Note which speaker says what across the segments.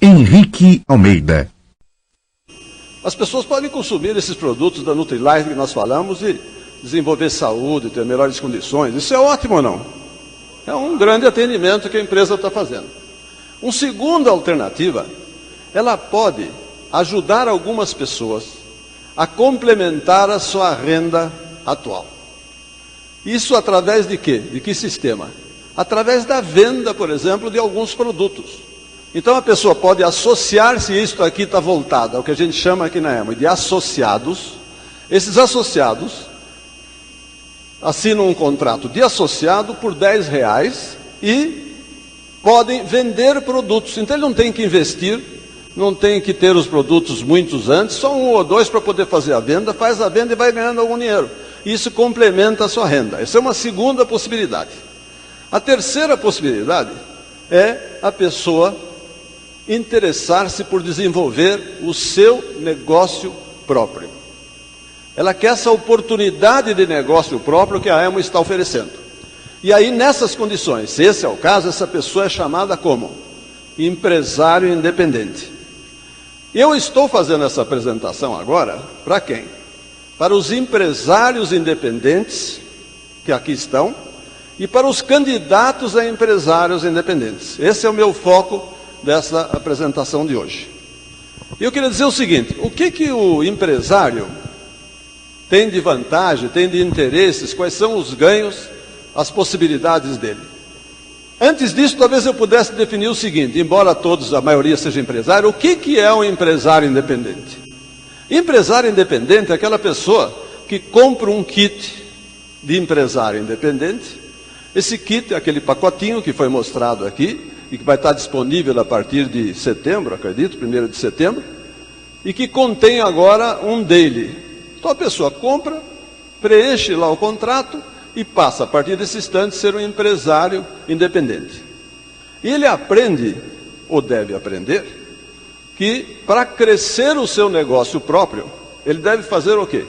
Speaker 1: Henrique Almeida.
Speaker 2: As pessoas podem consumir esses produtos da Nutrilite que nós falamos e desenvolver saúde, ter melhores condições. Isso é ótimo ou não? É um grande atendimento que a empresa está fazendo. Uma segunda alternativa, ela pode ajudar algumas pessoas a complementar a sua renda atual. Isso através de quê? De que sistema? Através da venda, por exemplo, de alguns produtos. Então a pessoa pode associar-se, isto aqui está voltado ao que a gente chama aqui na EMA de associados. Esses associados assinam um contrato de associado por R$10 e podem vender produtos. Então ele não tem que investir, não tem que ter os produtos muitos antes, só um ou dois para poder fazer a venda, faz a venda e vai ganhando algum dinheiro. Isso complementa a sua renda. Essa é uma segunda possibilidade. A terceira possibilidade é a pessoa interessar-se por desenvolver o seu negócio próprio. Ela quer essa oportunidade de negócio próprio que a EMO está oferecendo. E aí, nessas condições, se esse é o caso, essa pessoa é chamada como empresário independente. Eu estou fazendo essa apresentação agora para quem? Para os empresários independentes que aqui estão e para os candidatos a empresários independentes. Esse é o meu foco dessa apresentação de hoje. E eu queria dizer o seguinte: o que o empresário tem de vantagem, tem de interesses, quais são os ganhos, as possibilidades dele? Antes disso, talvez eu pudesse definir o seguinte, embora todos, a maioria seja empresário, o que é um empresário independente? Empresário independente é aquela pessoa que compra um kit de empresário independente. Esse kit é aquele pacotinho que foi mostrado aqui, e que vai estar disponível a partir de setembro, acredito, 1º de setembro, e que contém agora um daily. Então a pessoa compra, preenche lá o contrato e passa, a partir desse instante, a ser um empresário independente. E ele aprende, ou deve aprender, que para crescer o seu negócio próprio, ele deve fazer o quê?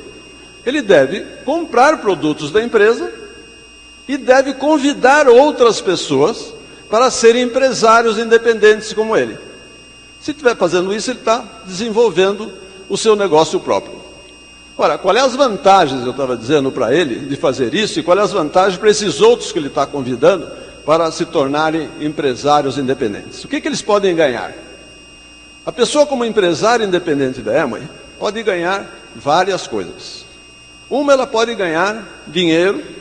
Speaker 2: Ele deve comprar produtos da empresa e deve convidar outras pessoas para serem empresários independentes como ele. Se estiver fazendo isso, ele está desenvolvendo o seu negócio próprio. Ora, qual é as vantagens, eu estava dizendo para ele, de fazer isso, e qual é as vantagens para esses outros que ele está convidando para se tornarem empresários independentes? O que eles podem ganhar? A pessoa como empresário independente da Amway pode ganhar várias coisas. Uma, ela pode ganhar dinheiro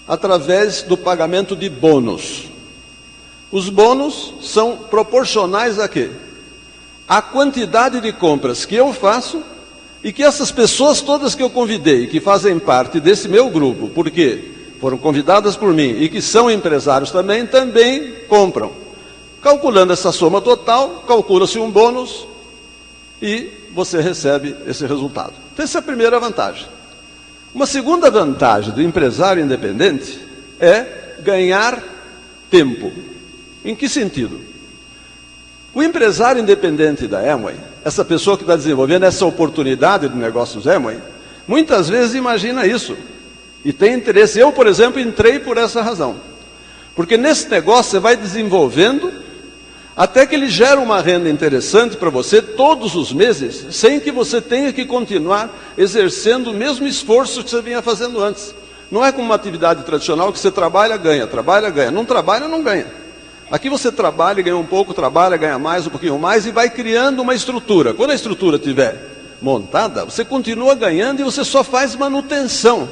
Speaker 2: através do pagamento de bônus. Os bônus são proporcionais a quê? A quantidade de compras que eu faço e que essas pessoas todas que eu convidei, que fazem parte desse meu grupo, porque foram convidadas por mim e que são empresários também compram. Calculando essa soma total, calcula-se um bônus e você recebe esse resultado. Então essa é a primeira vantagem. Uma segunda vantagem do empresário independente é ganhar tempo. Em que sentido? O empresário independente da Amway, essa pessoa que está desenvolvendo essa oportunidade de negócios Amway, muitas vezes imagina isso e tem interesse. Eu, por exemplo, entrei por essa razão. Porque nesse negócio você vai desenvolvendo até que ele gera uma renda interessante para você todos os meses, sem que você tenha que continuar exercendo o mesmo esforço que você vinha fazendo antes. Não é como uma atividade tradicional que você trabalha, ganha, não trabalha, não ganha. Aqui você trabalha, ganha um pouco, trabalha, ganha mais, um pouquinho mais e vai criando uma estrutura. Quando a estrutura estiver montada, você continua ganhando e você só faz manutenção.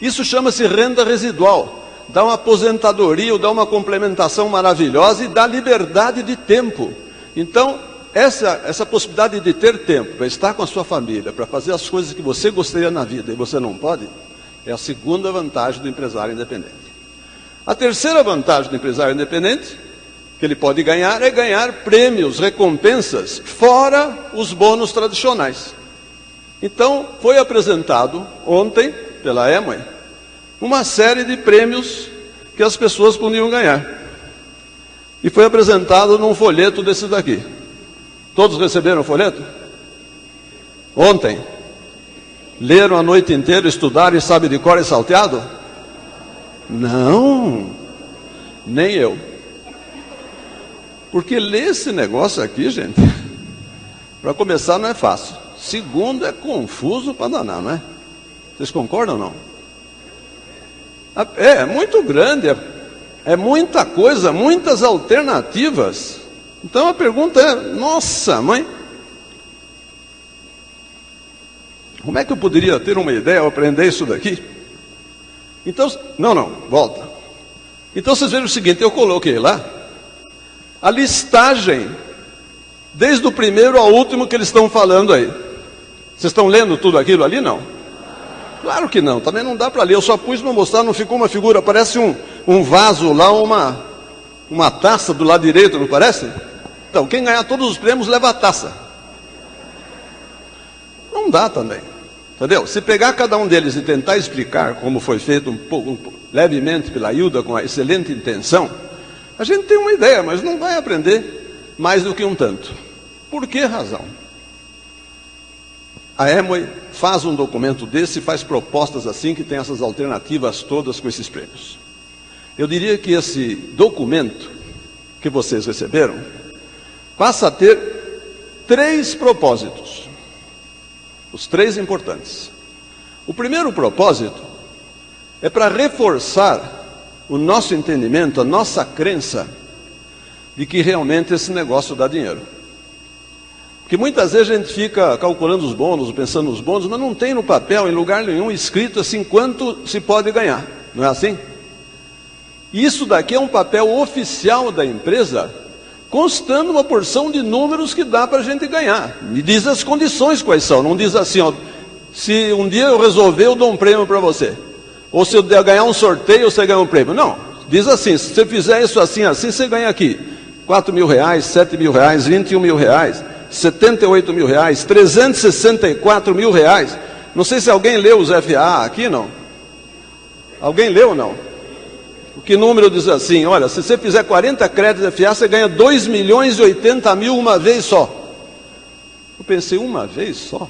Speaker 2: Isso chama-se renda residual. Dá uma aposentadoria ou dá uma complementação maravilhosa e dá liberdade de tempo. Então, essa possibilidade de ter tempo para estar com a sua família, para fazer as coisas que você gostaria na vida e você não pode, é a segunda vantagem do empresário independente. A terceira vantagem do empresário independente, que ele pode ganhar, é ganhar prêmios, recompensas, fora os bônus tradicionais. Então, foi apresentado ontem, pela Amway, uma série de prêmios que as pessoas podiam ganhar. E foi apresentado num folheto desses daqui. Todos receberam o folheto? Ontem? Leram a noite inteira, estudaram e sabem de cor e salteado? Não, nem eu. Porque ler esse negócio aqui, gente, para começar não é fácil. Segundo, é confuso para danar, não é? Vocês concordam ou não? É muito grande, é muita coisa, muitas alternativas. Então a pergunta é, nossa, mãe, como é que eu poderia ter uma ideia ao aprender isso daqui? Então, volta. Então vocês vejam o seguinte, eu coloquei lá a listagem, desde o primeiro ao último que eles estão falando aí. Vocês estão lendo tudo aquilo ali? Não? Claro que não, também não dá para ler, eu só pus para mostrar, não ficou uma figura, parece um vaso lá, uma taça do lado direito, não parece? Então, quem ganhar todos os prêmios leva a taça. Não dá também, entendeu? Se pegar cada um deles e tentar explicar como foi feito levemente pela Hilda, com a excelente intenção, a gente tem uma ideia, mas não vai aprender mais do que um tanto. Por que razão? A Amway faz um documento desse, faz propostas assim, que tem essas alternativas todas com esses prêmios. Eu diria que esse documento que vocês receberam passa a ter 3 propósitos. Os 3 importantes. O primeiro propósito é para reforçar o nosso entendimento, a nossa crença de que realmente esse negócio dá dinheiro. Porque muitas vezes a gente fica calculando os bônus, pensando nos bônus, mas não tem no papel, em lugar nenhum, escrito assim quanto se pode ganhar. Não é assim? E isso daqui é um papel oficial da empresa, constando uma porção de números que dá para a gente ganhar. Me diz as condições quais são, não diz assim, ó, se um dia eu resolver, eu dou um prêmio para você. Ou se eu ganhar um sorteio, você ganha um prêmio. Não, diz assim, se você fizer isso assim, você ganha aqui R$4.000, R$7.000, R$21.000, R$78.000, R$364.000. Não sei se alguém leu os FAA aqui, não? Alguém leu ou não? O que número diz assim, olha, se você fizer 40 créditos FA, você ganha R$2.080.000 uma vez só. Eu pensei, uma vez só?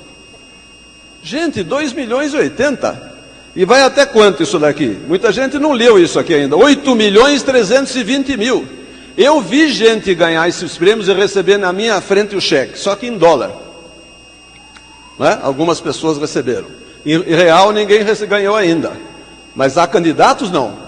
Speaker 2: Gente, R$2.080.000. E vai até quanto isso daqui? Muita gente não leu isso aqui ainda. R$8.320.000. Eu vi gente ganhar esses prêmios e receber na minha frente o cheque, só que em dólar. Não é? Algumas pessoas receberam. Em real ninguém ganhou ainda. Mas há candidatos não.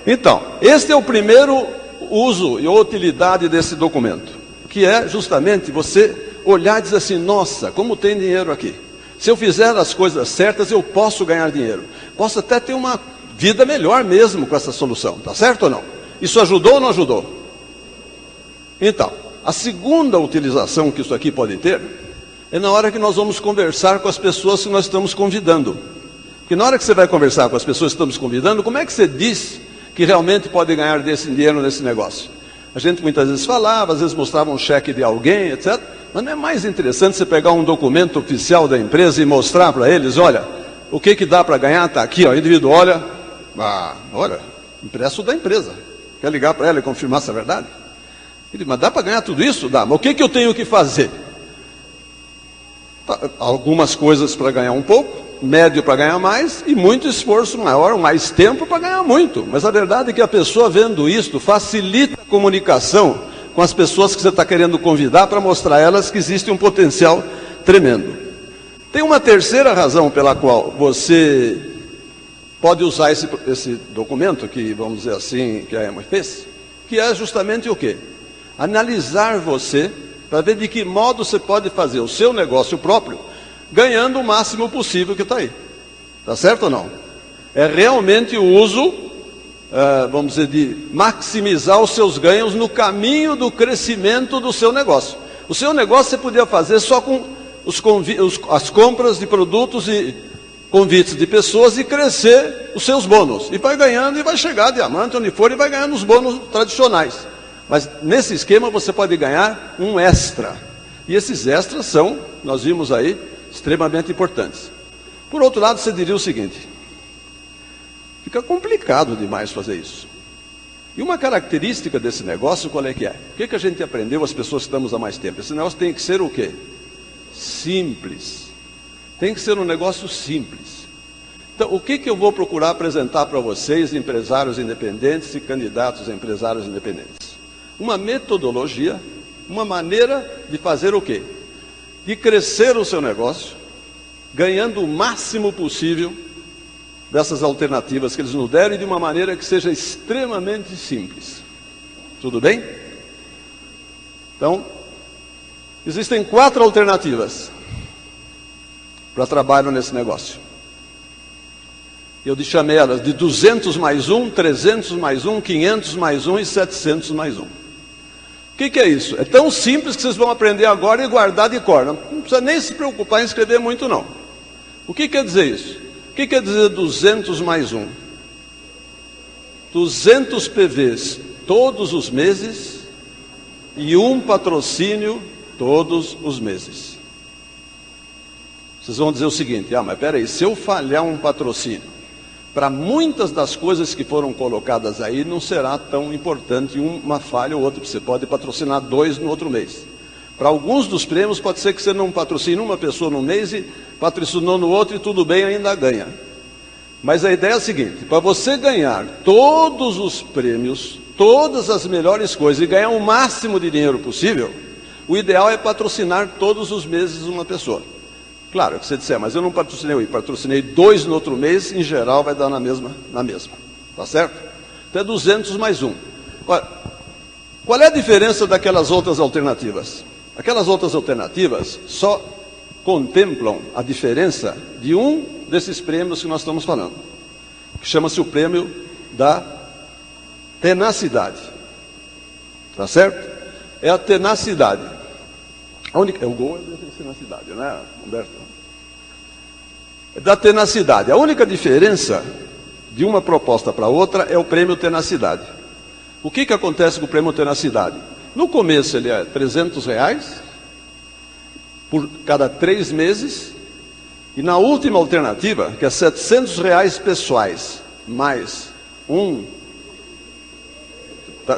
Speaker 2: Então, este é o primeiro uso e utilidade desse documento, que é justamente você olhar e dizer assim, nossa, como tem dinheiro aqui. Se eu fizer as coisas certas, eu posso ganhar dinheiro. Posso até ter uma vida melhor mesmo com essa solução. Tá certo ou não? Isso ajudou ou não ajudou? Então, a segunda utilização que isso aqui pode ter é na hora que nós vamos conversar com as pessoas que nós estamos convidando. Porque na hora que você vai conversar com as pessoas que estamos convidando, como é que você diz que realmente pode ganhar desse dinheiro nesse negócio? A gente muitas vezes falava, às vezes mostrava um cheque de alguém, etc. Mas não é mais interessante você pegar um documento oficial da empresa e mostrar para eles, olha, o que dá para ganhar, está aqui, ó, o indivíduo olha, impresso da empresa. Quer ligar para ela e confirmar se é verdade? Ele diz, mas dá para ganhar tudo isso? Dá, mas o que eu tenho que fazer? Algumas coisas para ganhar um pouco, médio para ganhar mais, e muito esforço maior, mais tempo para ganhar muito. Mas a verdade é que a pessoa vendo isto facilita a comunicação com as pessoas que você está querendo convidar para mostrar a elas que existe um potencial tremendo. Tem uma terceira razão pela qual você pode usar esse documento, que vamos dizer assim, que a Amway fez, que é justamente o quê? Analisar você, para ver de que modo você pode fazer o seu negócio próprio, ganhando o máximo possível que está aí. Está certo ou não? É realmente o uso, vamos dizer, de maximizar os seus ganhos no caminho do crescimento do seu negócio. O seu negócio você podia fazer só com as compras de produtos e convites de pessoas e crescer os seus bônus. E vai ganhando e vai chegar a diamante, onde for, e vai ganhando os bônus tradicionais. Mas nesse esquema você pode ganhar um extra. E esses extras são, nós vimos aí, extremamente importantes. Por outro lado, você diria o seguinte, fica complicado demais fazer isso. E uma característica desse negócio, qual é que é? O que a gente aprendeu, as pessoas que estamos há mais tempo? Esse negócio tem que ser o quê? Simples. Tem que ser um negócio simples. Então, o que eu vou procurar apresentar para vocês, empresários independentes e candidatos a empresários independentes? uma metodologia, uma maneira de fazer o quê? De crescer o seu negócio, ganhando o máximo possível dessas alternativas que eles nos deram e de uma maneira que seja extremamente simples. Tudo bem? Então, existem 4 alternativas para trabalho nesse negócio. Eu chamei elas de 200 mais 1, 300 mais 1, 500 mais 1 e 700 mais 1. O que é isso? É tão simples que vocês vão aprender agora e guardar de cor. Não precisa nem se preocupar em escrever muito, não. O que quer dizer isso? O que quer dizer 200 mais 1? 200 PVs todos os meses e um patrocínio todos os meses. Vocês vão dizer o seguinte: mas peraí, se eu falhar um patrocínio, para muitas das coisas que foram colocadas aí, não será tão importante uma falha ou outra. Você pode patrocinar 2 no outro mês. Para alguns dos prêmios, pode ser que você não patrocine uma pessoa no mês e patrocinou no outro e tudo bem, ainda ganha. Mas a ideia é a seguinte: para você ganhar todos os prêmios, todas as melhores coisas e ganhar o máximo de dinheiro possível, o ideal é patrocinar todos os meses uma pessoa. Claro, que você disser, mas eu não patrocinei 2 no outro mês, em geral vai dar na mesma. Tá certo? Então é 200 mais 1. Agora, qual é a diferença daquelas outras alternativas? Aquelas outras alternativas só contemplam a diferença de um desses prêmios que nós estamos falando, que chama-se o prêmio da tenacidade. Tá certo? É a tenacidade. O gol é da tenacidade, né, Humberto? É da tenacidade. A única diferença de uma proposta para outra é o prêmio tenacidade. O que acontece com o prêmio tenacidade? No começo ele é R$300 por cada 3 meses, e na última alternativa, que é R$700 pessoais, mais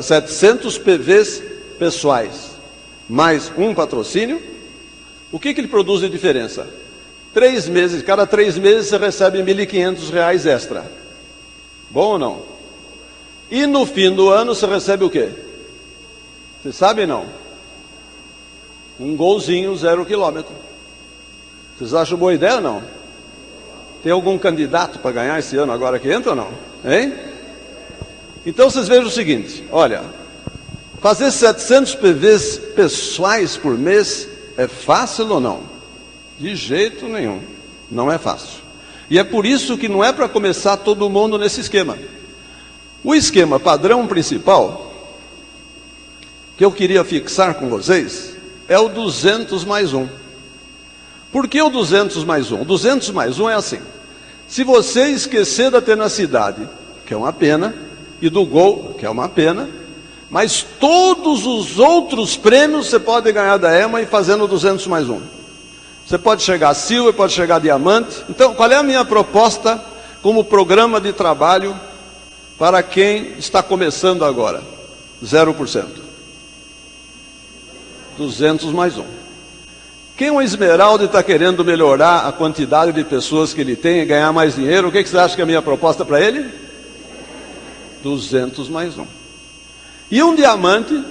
Speaker 2: 700 PVs pessoais, mais um patrocínio, o que ele produz de diferença? 3 meses, cada 3 meses você recebe R$1.500 extra. Bom ou não? E no fim do ano você recebe o quê? Você sabe não? Um golzinho 0 quilômetro. Vocês acham boa ideia ou não? Tem algum candidato para ganhar esse ano agora que entra ou não? Hein? Então vocês vejam o seguinte, olha, fazer 700 PVs pessoais por mês é fácil ou não? De jeito nenhum, não é fácil. E é por isso que não é para começar todo mundo nesse esquema. O esquema padrão principal que eu queria fixar com vocês é o 200 mais 1. Por que o 200 mais 1? O 200 mais 1 é assim: se você esquecer da tenacidade, que é uma pena, e do gol, que é uma pena, mas todos os outros prêmios você pode ganhar da EMA e fazendo 200 mais 1. Você pode chegar a Silver, pode chegar a Diamante. Então, qual é a minha proposta como programa de trabalho para quem está começando agora? 0%. 200 mais 1. Quem é um esmeralda e está querendo melhorar a quantidade de pessoas que ele tem e ganhar mais dinheiro, o que você acha que é a minha proposta para ele? 200 mais 1. E um diamante,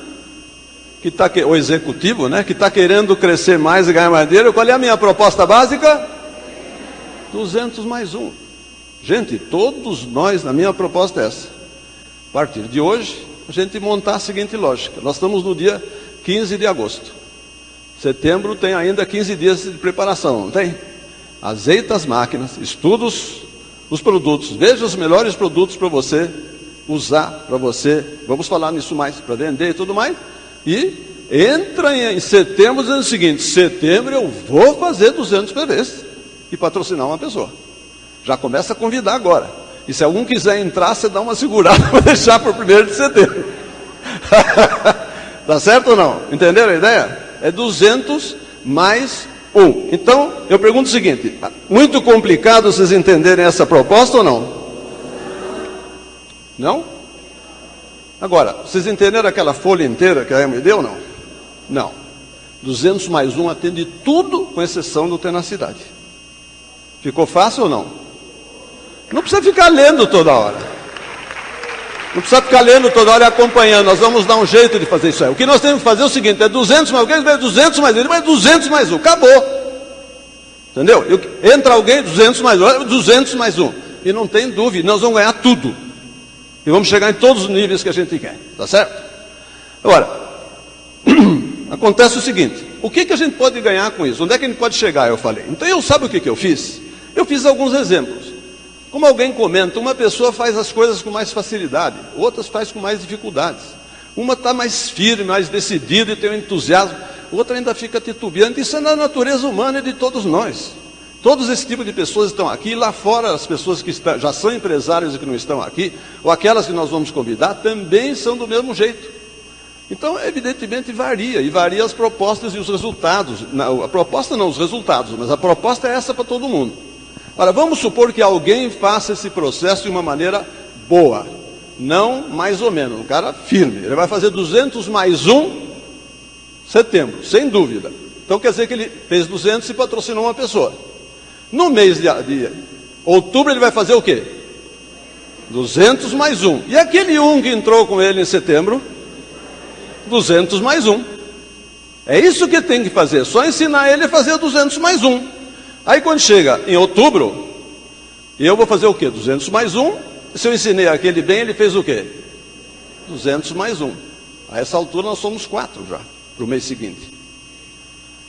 Speaker 2: que está, o executivo, né, que está querendo crescer mais e ganhar mais dinheiro, qual é a minha proposta básica? 200 mais 1. Gente, todos nós, a minha proposta é essa. A partir de hoje, a gente montar a seguinte lógica. Nós estamos no dia 15 de agosto. Setembro tem ainda 15 dias de preparação, não tem? Azeita as máquinas, estuda os produtos, veja os melhores produtos para você usar, para você, vamos falar nisso mais, para vender e tudo mais, e entra em setembro dizendo o seguinte: setembro eu vou fazer 200 PVs e patrocinar uma pessoa. Já começa a convidar agora. E se algum quiser entrar, você dá uma segurada para deixar para o 1º de setembro. Tá certo ou não? Entenderam a ideia? É 200 mais 1. Então, eu pergunto o seguinte: muito complicado vocês entenderem essa proposta ou não? Não? Agora, vocês entenderam aquela folha inteira que a EMA me deu ou não? Não. 200 mais 1 atende tudo, com exceção do tenacidade. Ficou fácil ou não? Não precisa ficar lendo toda hora. Não precisa ficar lendo toda hora e acompanhando. Nós vamos dar um jeito de fazer isso aí. O que nós temos que fazer é o seguinte: é 200 mais alguém, 200 mais ele, mas 200 mais um. Acabou. Entendeu? Entra alguém, 200 mais um, 200 mais um. E não tem dúvida, nós vamos ganhar tudo. E vamos chegar em todos os níveis que a gente quer. Tá certo? Agora, acontece o seguinte: o que a gente pode ganhar com isso? Onde é que a gente pode chegar? Eu falei. Então, sabe o que eu fiz? Eu fiz alguns exemplos. Como alguém comenta, uma pessoa faz as coisas com mais facilidade, outras faz com mais dificuldades. Uma está mais firme, mais decidida e tem um entusiasmo, outra ainda fica titubeante. Isso é na natureza humana e de todos nós. Todos esse tipo de pessoas estão aqui, lá fora as pessoas que já são empresárias e que não estão aqui, ou aquelas que nós vamos convidar, também são do mesmo jeito. Então, evidentemente, varia, e varia as propostas e os resultados. A proposta não os resultados, mas a proposta é essa para todo mundo. Ora, vamos supor que alguém faça esse processo de uma maneira boa, não mais ou menos, um cara firme. Ele vai fazer 200 mais um setembro, sem dúvida. Então quer dizer que ele fez 200 e patrocinou uma pessoa. No mês de outubro ele vai fazer o quê? 200 mais um. E aquele um que entrou com ele em setembro? 200 mais um. É isso que tem que fazer, só ensinar ele a fazer 200 mais um. Aí quando chega em outubro, eu vou fazer o quê? 200 mais um. Se eu ensinei aquele bem, ele fez o quê? 200 mais um. A essa altura nós somos 4 já, para o mês seguinte.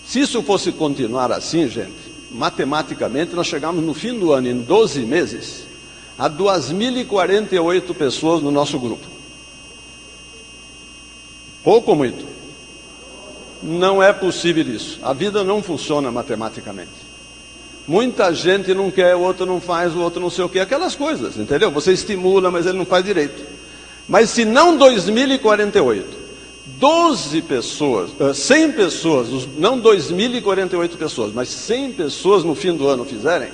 Speaker 2: Se isso fosse continuar assim, gente, matematicamente nós chegamos no fim do ano, em 12 meses, a 2.048 pessoas no nosso grupo. Pouco ou muito? Não é possível isso. A vida não funciona matematicamente. Muita gente não quer, o outro não faz, o outro não sei o que, aquelas coisas, entendeu? Você estimula, mas ele não faz direito. Mas se não 2.048, 12 pessoas, 100 pessoas, não 2.048 pessoas, mas 100 pessoas no fim do ano fizerem,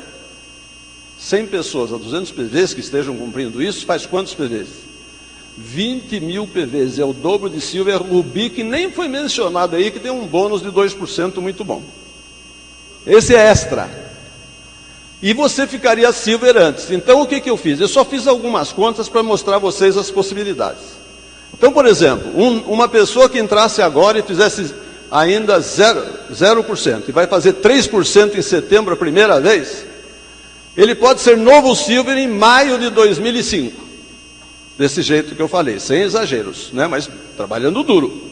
Speaker 2: 100 pessoas a 200 PVs que estejam cumprindo isso, faz quantos PVs? 20 mil PVs, é o dobro de Silver Rubi, que nem foi mencionado aí, que tem um bônus de 2% muito bom. Esse é extra. E você ficaria silver antes. Então o que eu fiz? Eu só fiz algumas contas para mostrar a vocês as possibilidades. Então, por exemplo, uma pessoa que entrasse agora e fizesse ainda 0%, e vai fazer 3% em setembro a primeira vez, ele pode ser novo silver em maio de 2005. Desse jeito que eu falei, sem exageros, né? Mas trabalhando duro.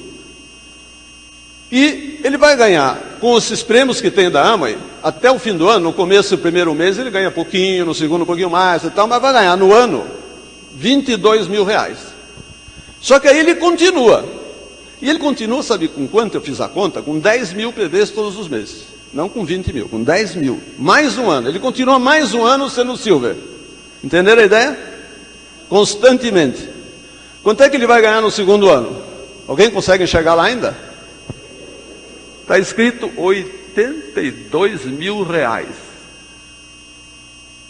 Speaker 2: E ele vai ganhar, com esses prêmios que tem da Amway, até o fim do ano, no começo do primeiro mês, ele ganha pouquinho, no segundo um pouquinho mais e tal, mas vai ganhar no ano 22 mil reais. Só que aí ele continua. E ele continua, sabe com quanto eu fiz a conta? Com 10 mil PVs todos os meses. Não com 20 mil, com 10 mil. Mais um ano. Ele continua mais um ano sendo silver. Entenderam a ideia? Constantemente. Quanto é que ele vai ganhar no segundo ano? Alguém consegue enxergar lá ainda? Está escrito 82 mil reais.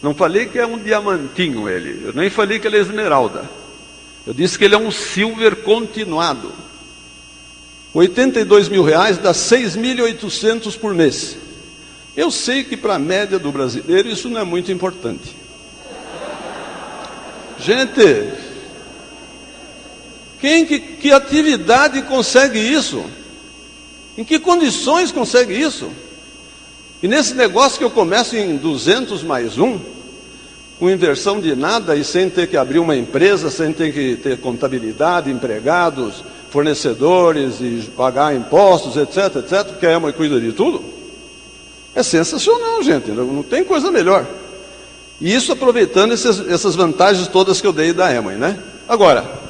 Speaker 2: Não falei que é um diamantinho ele. Eu nem falei que ele é esmeralda. Eu disse que ele é um silver continuado. 82 mil reais dá 6.800 por mês. Eu sei que para a média do brasileiro isso não é muito importante. Gente, que atividade consegue isso? Em que condições consegue isso? E nesse negócio que eu começo em 200 mais um, com inversão de nada e sem ter que abrir uma empresa, sem ter que ter contabilidade, empregados, fornecedores e pagar impostos, etc, etc, porque a Amway cuida de tudo. É sensacional, gente, não tem coisa melhor. E isso aproveitando essas vantagens todas que eu dei da Amway, né? Agora,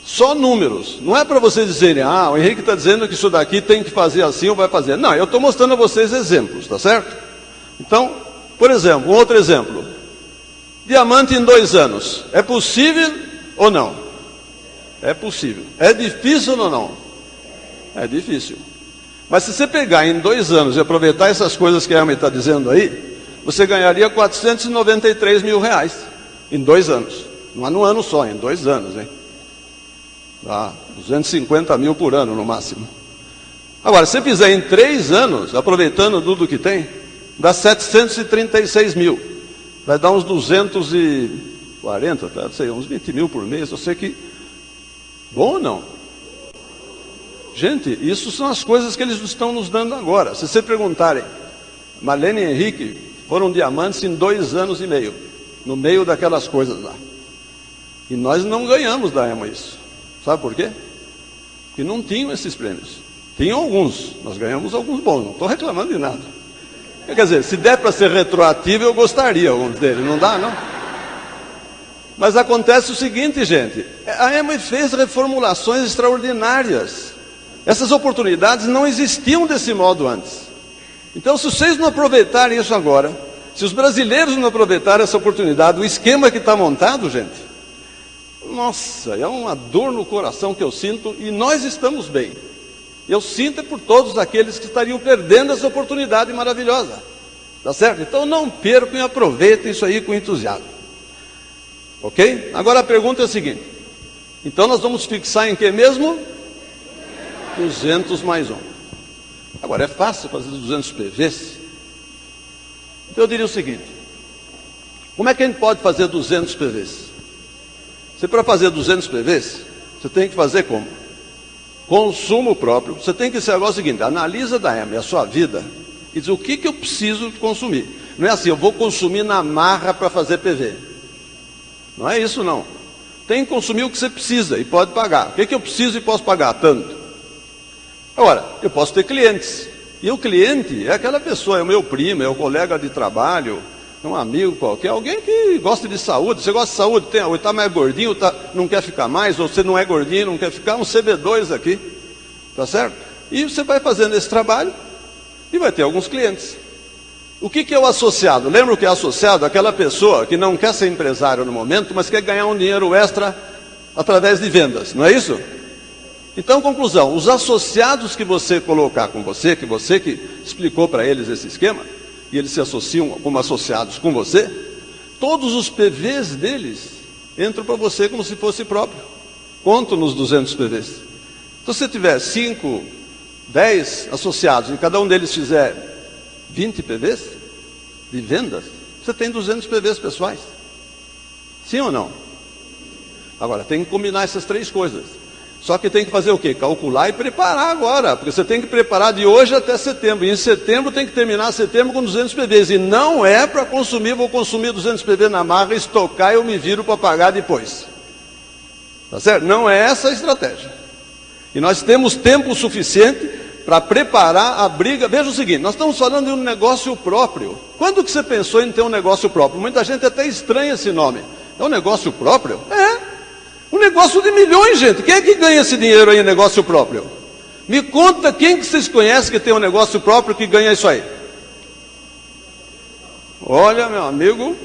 Speaker 2: só números, não é para vocês dizerem, o Henrique está dizendo que isso daqui tem que fazer assim ou vai fazer. Não, eu estou mostrando a vocês exemplos, tá certo? Então, por exemplo, um outro exemplo. Diamante em 2 anos, é possível ou não? É possível. É difícil ou não? É difícil. Mas se você pegar em 2 anos e aproveitar essas coisas que a Amway está dizendo aí, você ganharia 493 mil reais em 2 anos. Não é num ano só, em 2 anos, hein? Dá 250 mil por ano no máximo. Agora, se você fizer em 3 anos, aproveitando tudo que tem, dá 736 mil. Vai dar uns 200 e 40, tá, sei, uns 20 mil por mês, eu sei que... Bom ou não? Gente, isso são as coisas que eles estão nos dando agora. Se vocês perguntarem, Marlene e Henrique foram diamantes em 2 anos e meio, no meio daquelas coisas lá. E nós não ganhamos da EMA isso. Sabe por quê? Porque não tinham esses prêmios. Tinham alguns, nós ganhamos alguns bons, não estou reclamando de nada. Quer dizer, se der para ser retroativo, eu gostaria alguns deles, não dá, não? Mas acontece o seguinte, gente, a EMA fez reformulações extraordinárias. Essas oportunidades não existiam desse modo antes. Então, se vocês não aproveitarem isso agora, se os brasileiros não aproveitarem essa oportunidade, o esquema que está montado, gente, nossa, é uma dor no coração que eu sinto, e nós estamos bem. Eu sinto por todos aqueles que estariam perdendo essa oportunidade maravilhosa. Tá certo? Então não percam e aproveitem isso aí com entusiasmo. Ok? Agora a pergunta é a seguinte. Então nós vamos fixar em que mesmo? 200 mais 1. Agora é fácil fazer 200 PVs? Então eu diria o seguinte. Como é que a gente pode fazer 200 PVs? Se para fazer 200 PVs, você tem que fazer como? Consumo próprio. Você tem que ser agora o seguinte, analisa da EMA a sua vida e diz o que eu preciso consumir. Não é assim, eu vou consumir na marra para fazer PV. Não é isso não. Tem que consumir o que você precisa e pode pagar. O que eu preciso e posso pagar? Tanto. Agora, eu posso ter clientes. E o cliente é aquela pessoa, é o meu primo, é o colega de trabalho, é um amigo qualquer, alguém que gosta de saúde. Você gosta de saúde, ou está mais gordinho, não quer ficar mais, ou você não é gordinho, não quer ficar, um CB2 aqui, tá certo? E você vai fazendo esse trabalho e vai ter alguns clientes. O que é o associado? Lembra o que é associado? Aquela pessoa que não quer ser empresário no momento, mas quer ganhar um dinheiro extra através de vendas, não é isso? Então, conclusão, os associados que você colocar com você, que explicou para eles esse esquema, e eles se associam como associados com você, todos os PVs deles entram para você como se fosse próprio. Conto nos 200 PVs. Então, se você tiver 5, 10 associados, e cada um deles fizer 20 PVs de vendas, você tem 200 PVs pessoais. Sim ou não? Agora, tem que combinar essas 3 coisas. Só que tem que fazer o quê? Calcular e preparar agora, porque você tem que preparar de hoje até setembro, e em setembro tem que terminar setembro com 200 PVs, e não é para consumir, vou consumir 200 PV na marra, estocar e eu me viro para pagar depois. Tá certo? Não é essa a estratégia. E nós temos tempo suficiente para preparar a briga. Veja o seguinte, nós estamos falando de um negócio próprio. Quando que você pensou em ter um negócio próprio? Muita gente até estranha esse nome. É um negócio próprio? É. Um negócio de milhões, gente. Quem é que ganha esse dinheiro aí em negócio próprio? Me conta quem que vocês conhecem que tem um negócio próprio que ganha isso aí. Olha, meu amigo,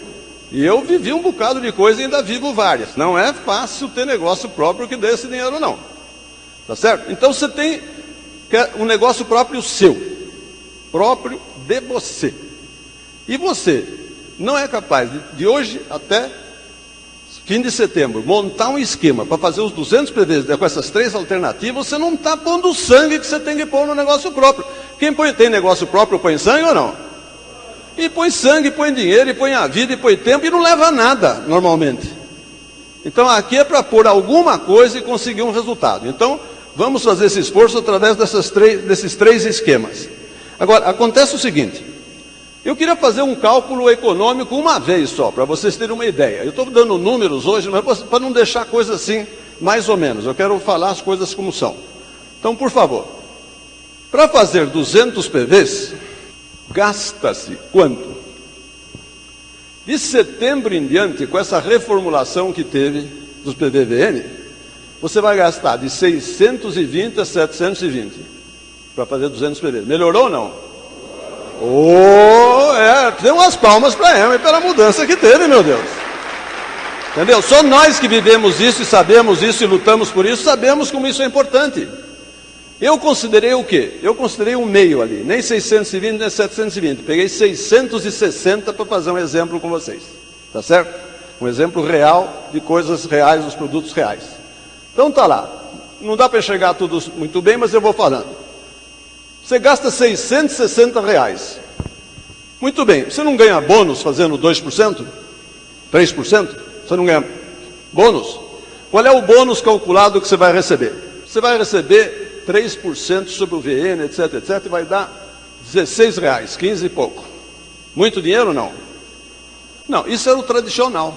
Speaker 2: e eu vivi um bocado de coisa e ainda vivo várias. Não é fácil ter negócio próprio que dê esse dinheiro, não. Tá certo? Então você tem um negócio próprio seu. Próprio de você. E você não é capaz de hoje até fim de setembro, montar um esquema para fazer os 200 PVs com essas 3 alternativas, você não está pondo o sangue que você tem que pôr no negócio próprio. Quem tem negócio próprio põe sangue ou não? E põe sangue, põe dinheiro, e põe a vida, e põe tempo, e não leva a nada, normalmente. Então aqui é para pôr alguma coisa e conseguir um resultado. Então vamos fazer esse esforço através desses 3 esquemas. Agora, acontece o seguinte. Eu queria fazer um cálculo econômico uma vez só, para vocês terem uma ideia. Eu estou dando números hoje, mas para não deixar a coisa assim, mais ou menos. Eu quero falar as coisas como são. Então, por favor, para fazer 200 PVs, gasta-se quanto? De setembro em diante, com essa reformulação que teve dos PVVN, você vai gastar de 620 a 720 para fazer 200 PVs. Melhorou ou não? Tem umas palmas para ela e pela mudança que teve, meu Deus. Entendeu? Só nós que vivemos isso e sabemos isso e lutamos por isso, sabemos como isso é importante. Eu considerei o quê? Eu considerei um meio ali, nem 620, nem 720. Peguei 660 para fazer um exemplo com vocês. Tá certo? Um exemplo real de coisas reais, dos produtos reais. Então tá lá. Não dá para enxergar tudo muito bem, mas eu vou falando. Você gasta R$660. Muito bem, você não ganha bônus fazendo 2%? 3%? Você não ganha bônus? Qual é o bônus calculado que você vai receber? Você vai receber 3% sobre o VN, etc, etc, e vai dar R$16, 15 e pouco. Muito dinheiro, não? Não, isso era o tradicional.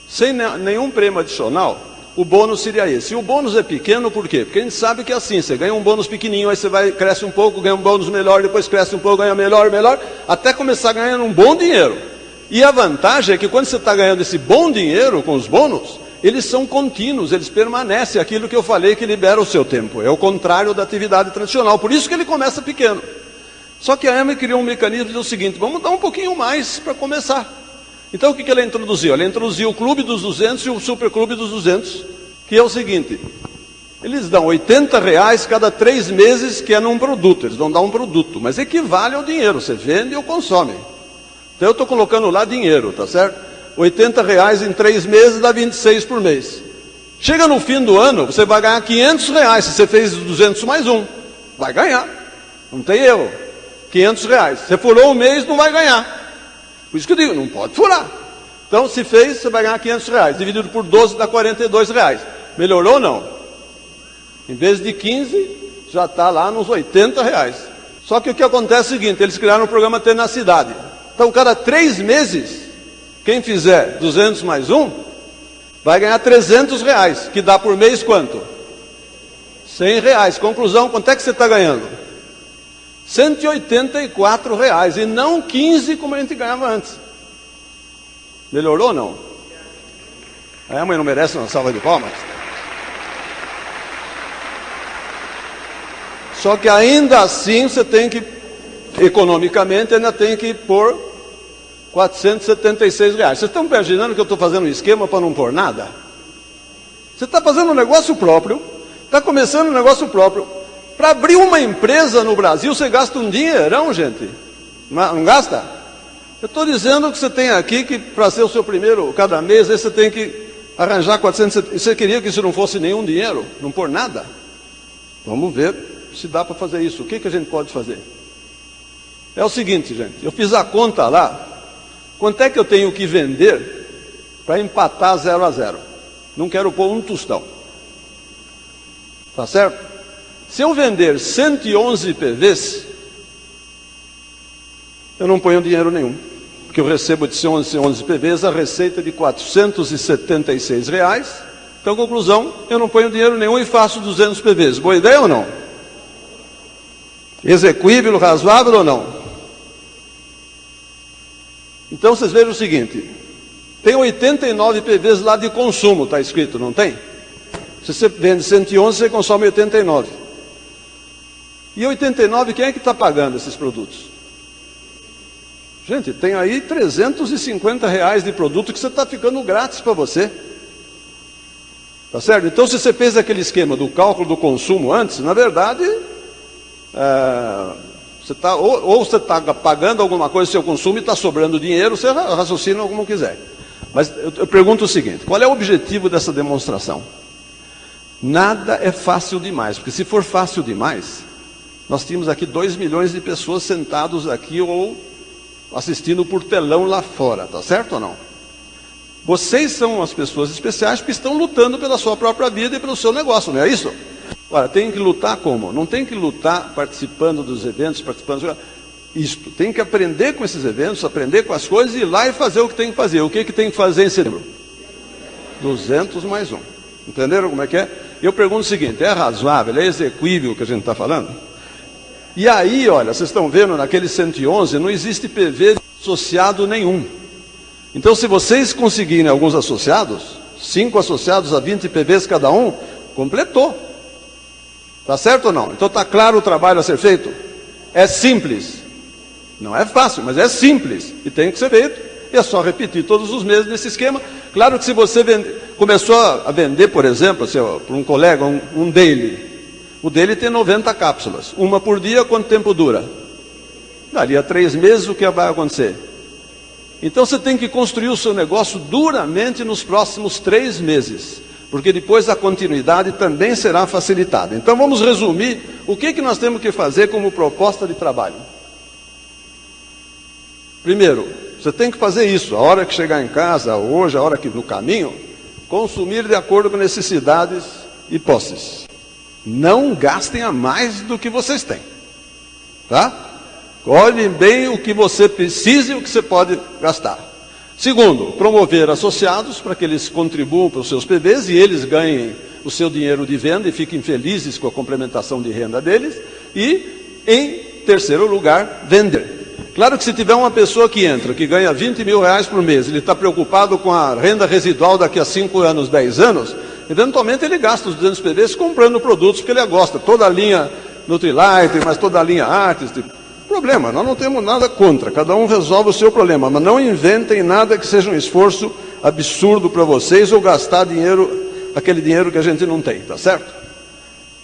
Speaker 2: Sem nenhum prêmio adicional, o bônus seria esse. E o bônus é pequeno por quê? Porque a gente sabe que é assim, você ganha um bônus pequenininho, aí você cresce um pouco, ganha um bônus melhor, depois cresce um pouco, ganha melhor, até começar ganhando um bom dinheiro. E a vantagem é que quando você está ganhando esse bom dinheiro com os bônus, eles são contínuos, eles permanecem, aquilo que eu falei que libera o seu tempo. É o contrário da atividade tradicional, por isso que ele começa pequeno. Só que a AME criou um mecanismo do seguinte, vamos dar um pouquinho mais para começar. Então o que ela introduziu? Ela introduziu o Clube dos 200 e o Superclube dos 200, que é o seguinte, eles dão R$80 cada 3 meses, que é num produto, eles vão dar um produto, mas equivale ao dinheiro, você vende ou consome. Então eu estou colocando lá dinheiro, tá certo? R$80 em 3 meses dá 26 por mês. Chega no fim do ano, você vai ganhar R$500, se você fez 200 mais um, vai ganhar, não tem erro, R$500. Você furou o mês, não vai ganhar. Por isso que eu digo, não pode furar. Então, se fez, você vai ganhar R$500. Dividido por 12 dá R$42. Melhorou ou não? Em vez de 15, já está lá nos R$80. Só que o que acontece é o seguinte, eles criaram um programa Tenacidade. Então, cada 3 meses, quem fizer 200 mais um, vai ganhar R$300. Que dá por mês quanto? R$100. Conclusão, quanto é que você está ganhando? R$184, e não 15 como a gente ganhava antes. Melhorou ou não? A mãe não merece uma salva de palmas? Só que ainda assim você tem que, economicamente, ainda tem que pôr R$476. Vocês estão imaginando que eu estou fazendo um esquema para não pôr nada? Você está fazendo um negócio próprio, está começando um negócio próprio. Para abrir uma empresa no Brasil, você gasta um dinheirão, gente. Não gasta? Eu estou dizendo que você tem aqui que, para ser o seu primeiro cada mês, aí você tem que arranjar 400. Você queria que isso não fosse nenhum dinheiro? Não pôr nada? Vamos ver se dá para fazer isso. O que a gente pode fazer? É o seguinte, gente. Eu fiz a conta lá. Quanto é que eu tenho que vender para empatar 0 a 0? Não quero pôr um tostão. Tá certo? Se eu vender 111 PVs, eu não ponho dinheiro nenhum, porque eu recebo de 11 PVs a receita de R$476. Então, conclusão, eu não ponho dinheiro nenhum e faço 200 PVs. Boa ideia ou não? Execuível, razoável ou não? Então, vocês vejam o seguinte, tem 89 PVs lá de consumo, está escrito, não tem? Se você vende 111, você consome 89. E 89, quem é que está pagando esses produtos? Gente, tem aí R$350 de produto que você está ficando grátis para você. Tá certo? Então, se você fez aquele esquema do cálculo do consumo antes, na verdade, você tá, ou você está pagando alguma coisa do seu consumo e está sobrando dinheiro, você raciocina como quiser. Mas eu pergunto o seguinte, qual é o objetivo dessa demonstração? Nada é fácil demais, porque se for fácil demais, nós tínhamos aqui 2 milhões de pessoas sentados aqui ou assistindo por telão lá fora, tá certo ou não? Vocês são as pessoas especiais que estão lutando pela sua própria vida e pelo seu negócio, não é isso? Agora, tem que lutar como? Não tem que lutar participando dos eventos, isto, tem que aprender com esses eventos, aprender com as coisas e ir lá e fazer o que tem que fazer. O que tem que fazer em setembro? 200 mais um. Entenderam como é que é? Eu pergunto o seguinte, é razoável, é execuível o que a gente está falando? E aí, olha, vocês estão vendo, naquele 111, não existe PV associado nenhum. Então, se vocês conseguirem alguns associados, 5 associados a 20 PVs cada um, completou. Está certo ou não? Então, está claro o trabalho a ser feito? É simples. Não é fácil, mas é simples. E tem que ser feito. E é só repetir todos os meses nesse esquema. Claro que se você começou a vender, por exemplo, para um colega, um daily. O dele tem 90 cápsulas. Uma por dia, quanto tempo dura? Dali a 3 meses, o que vai acontecer? Então você tem que construir o seu negócio duramente nos próximos 3 meses. Porque depois a continuidade também será facilitada. Então vamos resumir o que nós temos que fazer como proposta de trabalho. Primeiro, Você tem que fazer isso, a hora que chegar em casa, hoje, a hora que no caminho, consumir de acordo com necessidades e posses. Não gastem a mais do que vocês têm. Tá? Olhem bem o que você precisa e o que você pode gastar. Segundo, promover associados para que eles contribuam para os seus PBs e eles ganhem o seu dinheiro de venda e fiquem felizes com a complementação de renda deles. E, em terceiro lugar, vender. Claro que se tiver uma pessoa que entra, que ganha 20 mil reais por mês, ele está preocupado com a renda residual daqui a 5 anos, 10 anos, eventualmente ele gasta os 200 PBs comprando produtos que ele gosta. Toda a linha Nutrilite, mas toda a linha Artist. Problema, nós não temos nada contra, cada um resolve o seu problema, mas não inventem nada que seja um esforço absurdo para vocês ou gastar dinheiro, aquele dinheiro que a gente não tem, tá certo?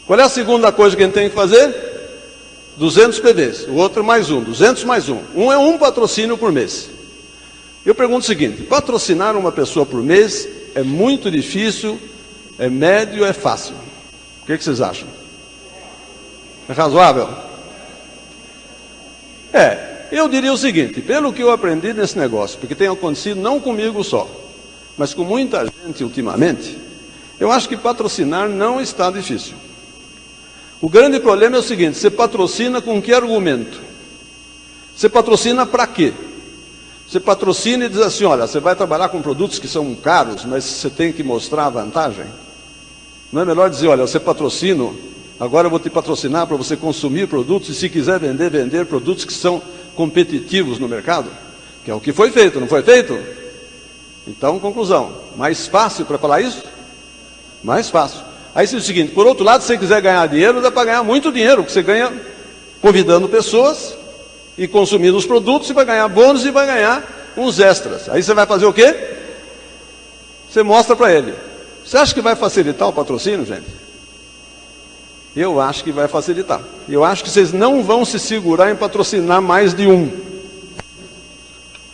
Speaker 2: Qual é a segunda coisa que a gente tem que fazer? 200 PBs, o outro mais um, 200 mais um. Um é um patrocínio por mês. Eu pergunto o seguinte, patrocinar uma pessoa por mês é muito difícil, é médio, é fácil? O que vocês acham? É razoável? Eu diria o seguinte, pelo que eu aprendi nesse negócio, porque tem acontecido não comigo só, mas com muita gente ultimamente, eu acho que patrocinar não está difícil. O grande problema é o seguinte, você patrocina com que argumento? Você patrocina para quê? Você patrocina e diz assim, olha, você vai trabalhar com produtos que são caros, mas você tem que mostrar a vantagem? Não é melhor dizer, olha, você patrocina, agora eu vou te patrocinar para você consumir produtos e se quiser vender, vender produtos que são competitivos no mercado? Que é o que foi feito, não foi feito? Então, conclusão, mais fácil para falar isso? Mais fácil. Aí se diz o seguinte, por outro lado, se você quiser ganhar dinheiro, dá para ganhar muito dinheiro, porque você ganha convidando pessoas e consumindo os produtos, você vai ganhar bônus e vai ganhar uns extras. Aí você vai fazer o quê? Você mostra para ele. Você acha que vai facilitar o patrocínio, gente? Eu acho que vai facilitar. Eu acho que vocês não vão se segurar em patrocinar mais de um.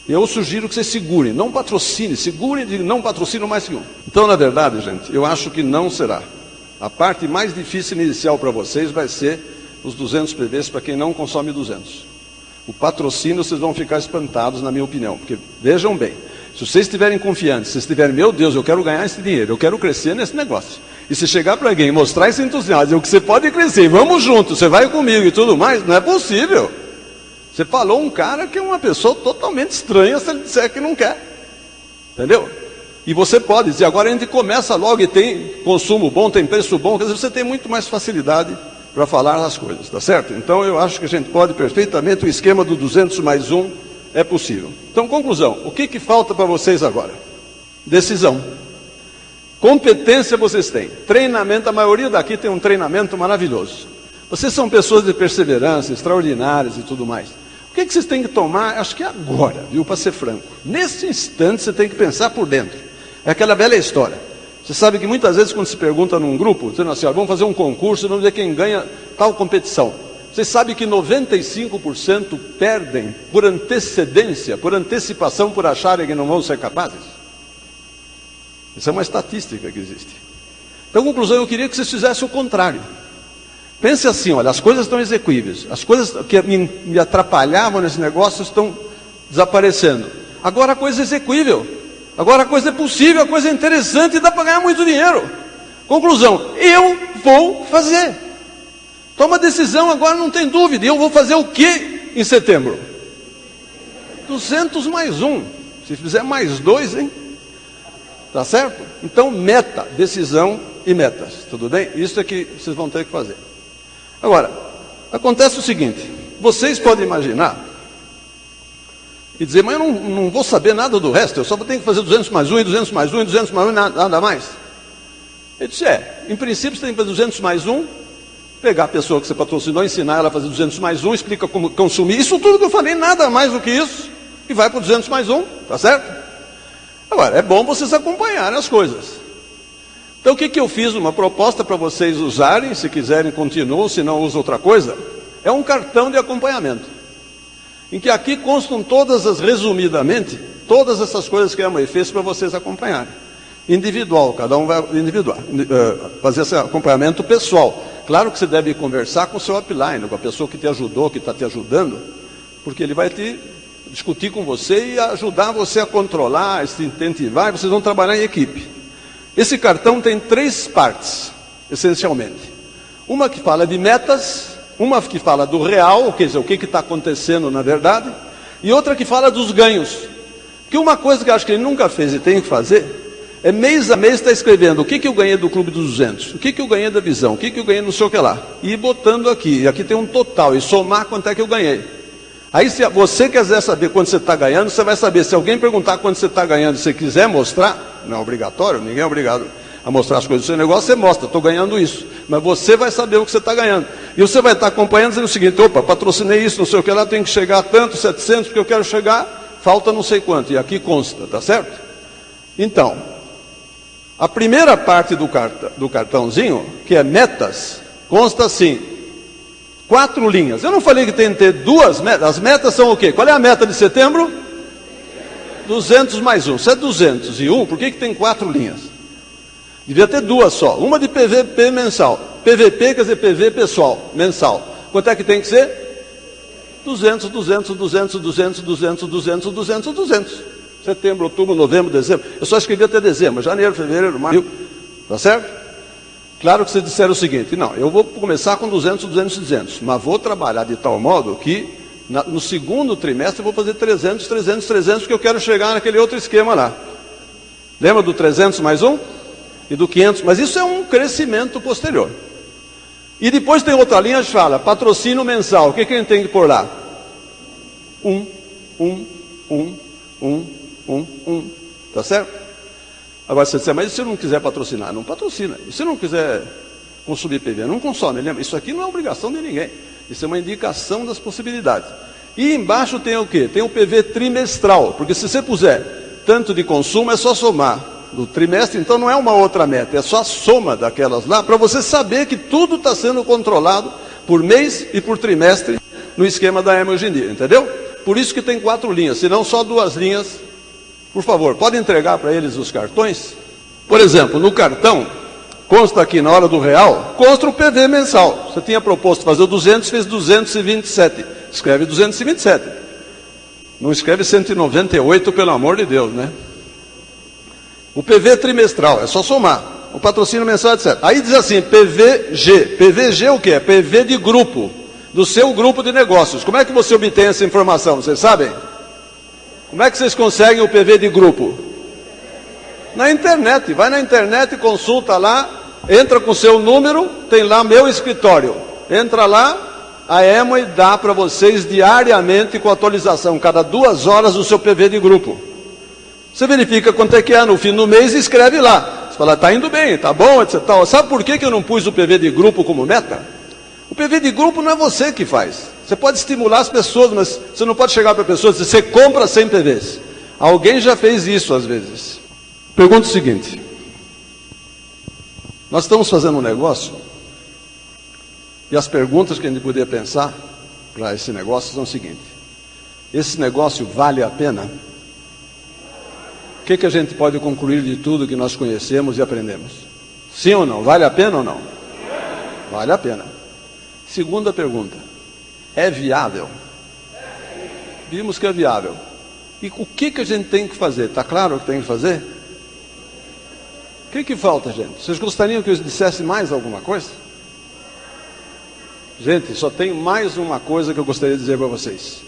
Speaker 2: Eu sugiro que vocês segurem, não patrocinem, segurem e não patrocinam mais que um. Então, na verdade, gente, eu acho que não será. A parte mais difícil inicial para vocês vai ser os 200 PBs para quem não consome 200. O patrocínio vocês vão ficar espantados, na minha opinião, porque vejam bem, se vocês estiverem confiantes, se vocês estiverem, meu Deus, eu quero ganhar esse dinheiro, eu quero crescer nesse negócio. E se chegar para alguém e mostrar esse entusiasmo, o que você pode crescer, vamos juntos, você vai comigo e tudo mais, não é possível. Você falou um cara que é uma pessoa totalmente estranha se ele disser que não quer. Entendeu? E você pode dizer, agora a gente começa logo e tem consumo bom, tem preço bom, quer dizer, você tem muito mais facilidade para falar as coisas, tá certo? Então eu acho que a gente pode perfeitamente, o esquema do 200 mais 1 é possível. Então, conclusão, o que falta para vocês agora? Decisão. Competência vocês têm. Treinamento, a maioria daqui tem um treinamento maravilhoso. Vocês são pessoas de perseverança, extraordinárias e tudo mais. O que vocês têm que tomar, acho que agora, viu, para ser franco. Nesse instante você tem que pensar por dentro. É aquela velha história. Você sabe que muitas vezes quando se pergunta num grupo, dizendo assim, ó, vamos fazer um concurso, vamos ver quem ganha tal competição. Vocês sabem que 95% perdem por antecedência, por antecipação, por acharem que não vão ser capazes? Isso é uma estatística que existe. Então, conclusão, eu queria que vocês fizessem o contrário. Pense assim, olha, as coisas estão execuíveis, as coisas que me atrapalhavam nesse negócio estão desaparecendo. Agora a coisa é execuível, agora a coisa é possível, a coisa é interessante e dá para ganhar muito dinheiro. Conclusão, eu vou fazer. Toma decisão agora, não tem dúvida. E eu vou fazer o que em setembro? 200 mais 1. Se fizer mais 2, hein? Tá certo? Então, meta, decisão e metas. Tudo bem? Isso é que vocês vão ter que fazer. Agora, acontece o seguinte. Vocês podem imaginar e dizer, mas eu não vou saber nada do resto. Eu só tenho que fazer 200 mais 1 e 200 mais 1 e 200 mais 1 e nada mais. Ele disse, em princípio você tem que fazer 200 mais 1, pegar a pessoa que você patrocinou, ensinar ela a fazer 200 mais 1, explica como consumir. Isso tudo que eu falei, nada mais do que isso. E vai para o 200 mais 1, tá certo? Agora, é bom vocês acompanharem as coisas. Então, o que eu fiz? Uma proposta para vocês usarem, se quiserem continuam, se não usam outra coisa. É um cartão de acompanhamento. Em que aqui constam resumidamente, todas essas coisas que a mãe fez para vocês acompanharem. Individual, cada um vai fazer esse acompanhamento pessoal. Claro que você deve conversar com o seu upline, com a pessoa que te ajudou, que está te ajudando, porque ele vai te discutir com você e ajudar você a controlar, a se incentivar, e vocês vão trabalhar em equipe. Esse cartão tem 3 partes, essencialmente. Uma que fala de metas, uma que fala do real, quer dizer, o que está acontecendo na verdade, e outra que fala dos ganhos. Que uma coisa que eu acho que ele nunca fez e tem que fazer, é mês a mês estar escrevendo o que eu ganhei do Clube dos 200, o que eu ganhei da Visão, o que eu ganhei não sei o que lá. E ir botando aqui, e aqui tem um total, e somar quanto é que eu ganhei. Aí se você quiser saber quanto você está ganhando, você vai saber. Se alguém perguntar quanto você está ganhando, se você quiser mostrar, não é obrigatório, ninguém é obrigado a mostrar as coisas do seu negócio, você mostra, estou ganhando isso. Mas você vai saber o que você está ganhando. E você vai estar acompanhando dizendo o seguinte, opa, patrocinei isso, não sei o que lá, tenho que chegar a tanto, 700, porque eu quero chegar, falta não sei quanto, e aqui consta, tá certo? Então, a primeira parte do cartãozinho, que é metas, consta assim, 4 linhas. Eu não falei que tem que ter 2 metas, as metas são o quê? Qual é a meta de setembro? 200 mais 1, se é 201, por que tem 4 linhas? Devia ter 2 só, uma de PVP mensal, PVP quer dizer PV pessoal, mensal. Quanto é que tem que ser? 200, 200, 200, 200, 200, 200, 200, 200. Setembro, outubro, novembro, dezembro. Eu só escrevi até dezembro, janeiro, fevereiro, março, tá certo? Claro que vocês disseram o seguinte, não, eu vou começar com 200, 200, 200, mas vou trabalhar de tal modo que no segundo trimestre eu vou fazer 300, 300, 300, porque eu quero chegar naquele outro esquema lá. Lembra do 300 mais 1? E do 500, mas isso é um crescimento posterior. E depois tem outra linha que fala, patrocínio mensal, o que a gente tem que pôr lá? 1, tá certo? Agora você disser, mas e se eu não quiser patrocinar? Não patrocina. E se eu não quiser consumir PV? Não consome. Lembra? Isso aqui não é obrigação de ninguém. Isso é uma indicação das possibilidades. E embaixo tem o quê? Tem o PV trimestral, porque se você puser tanto de consumo, é só somar do trimestre, então não é uma outra meta, é só a soma daquelas lá, para você saber que tudo está sendo controlado por mês e por trimestre no esquema da EMA hoje em dia, entendeu? Por isso que tem 4 linhas, senão só 2 linhas. Por favor, pode entregar para eles os cartões? Por exemplo, no cartão, consta aqui na hora do real, consta o PV mensal. Você tinha proposto fazer o 200, fez 227. Escreve 227. Não escreve 198, pelo amor de Deus, né? O PV trimestral, é só somar. O patrocínio mensal, etc. Aí diz assim, PVG. PVG é o quê? É PV de grupo. Do seu grupo de negócios. Como é que você obtém essa informação? Vocês sabem? Como é que vocês conseguem o PV de grupo? Na internet. Vai na internet, consulta lá, entra com o seu número, tem lá meu escritório. Entra lá, a EMA dá para vocês diariamente com atualização, cada 2 horas o seu PV de grupo. Você verifica quanto é que é no fim do mês e escreve lá. Você fala, está indo bem, está bom, etc. Sabe por que eu não pus o PV de grupo como meta? O PV de grupo não é você que faz. Você pode estimular as pessoas, mas você não pode chegar para a pessoa e dizer, você compra 100 PVs. Alguém já fez isso às vezes. Pergunta o seguinte. Nós estamos fazendo um negócio, e as perguntas que a gente poderia pensar para esse negócio são o seguinte. Esse negócio vale a pena? O que a gente pode concluir de tudo que nós conhecemos e aprendemos? Sim ou não? Vale a pena ou não? Vale a pena. Segunda pergunta. É viável? Vimos que é viável. E o que a gente tem que fazer? Está claro o que tem que fazer? O que falta, gente? Vocês gostariam que eu dissesse mais alguma coisa? Gente, só tem mais uma coisa que eu gostaria de dizer para vocês.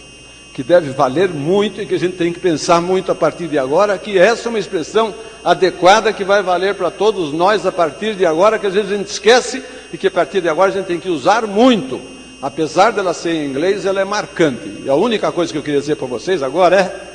Speaker 2: Que deve valer muito e que a gente tem que pensar muito a partir de agora, que essa é uma expressão adequada que vai valer para todos nós a partir de agora, que às vezes a gente esquece e que a partir de agora a gente tem que usar muito. Apesar dela ser em inglês, ela é marcante. E a única coisa que eu queria dizer para vocês agora é